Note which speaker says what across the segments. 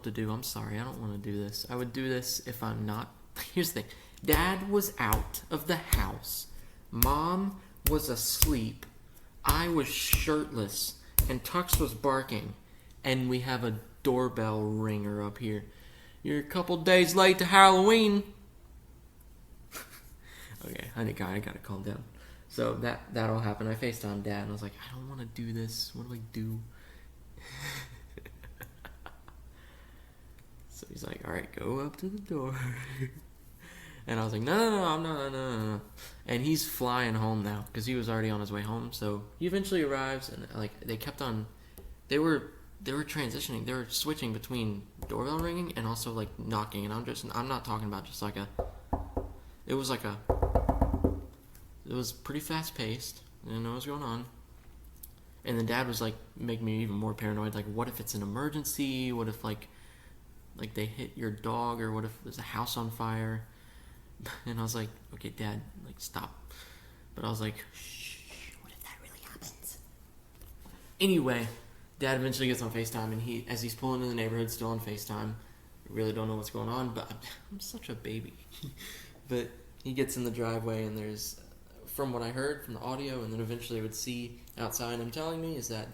Speaker 1: to do. I'm sorry. I don't want to do this. I would do this if I'm not. Here's the thing. Dad was out of the house. Mom was asleep. I was shirtless. And Tux was barking. And we have a doorbell ringer up here. You're a couple days late to Halloween. Okay, I gotta calm down. So that all happened. I FaceTimed Dad and I was like, I don't want to do this. What do I do? So he's like, all right, go up to the door. And I was like, no, I'm not, no. And he's flying home now because he was already on his way home. So he eventually arrives, and like they kept on, they were transitioning, they were switching between doorbell ringing and also like knocking. And I'm not talking about just like it was pretty fast paced. I didn't know what was going on. And then Dad was like making me even more paranoid. Like, what if it's an emergency? What if like they hit your dog, or what if there's a house on fire? And I was like, okay, Dad, like, stop. But I was like, shh, what if that really happens? Anyway, Dad eventually gets on FaceTime, and as he's pulling in the neighborhood, still on FaceTime. I really don't know what's going on, but I'm such a baby. But he gets in the driveway, and there's, from what I heard from the audio, and then eventually would see outside him telling me, is that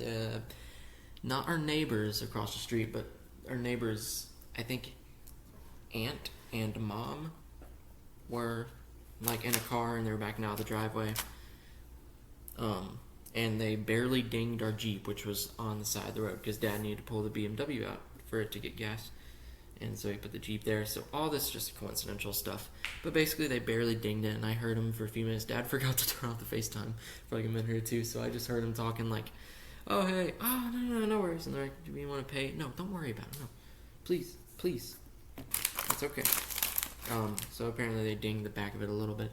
Speaker 1: not our neighbors across the street, but our neighbors, I think, aunt and mom were like in a car, and they were backing out of the driveway. And they barely dinged our Jeep, which was on the side of the road, because Dad needed to pull the BMW out for it to get gas. And so he put the Jeep there. So all this is just coincidental stuff. But basically, they barely dinged it, and I heard him for a few minutes. Dad forgot to turn off the FaceTime for like a minute or two, so I just heard him talking like, oh, hey, oh, no worries. And they're like, do we want to pay? No, don't worry about it. No, please. It's okay. So apparently they dinged the back of it a little bit.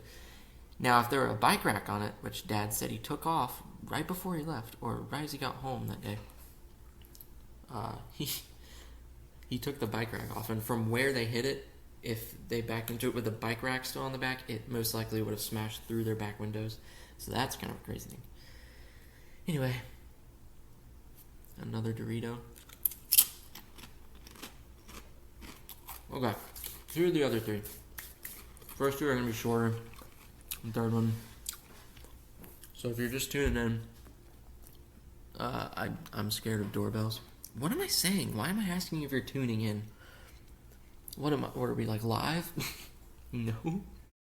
Speaker 1: Now, if there were a bike rack on it, which Dad said he took off right before he left, or right as he got home that day, he took the bike rack off, and from where they hit it, if they backed into it with the bike rack still on the back, it most likely would have smashed through their back windows. So that's kind of a crazy thing. Anyway, another Dorito. Okay, here are the other three. First two are going to be shorter. The third one. So if you're just tuning in, I'm scared of doorbells. What am I saying? Why am I asking if you're tuning in? What are we, like, live? No.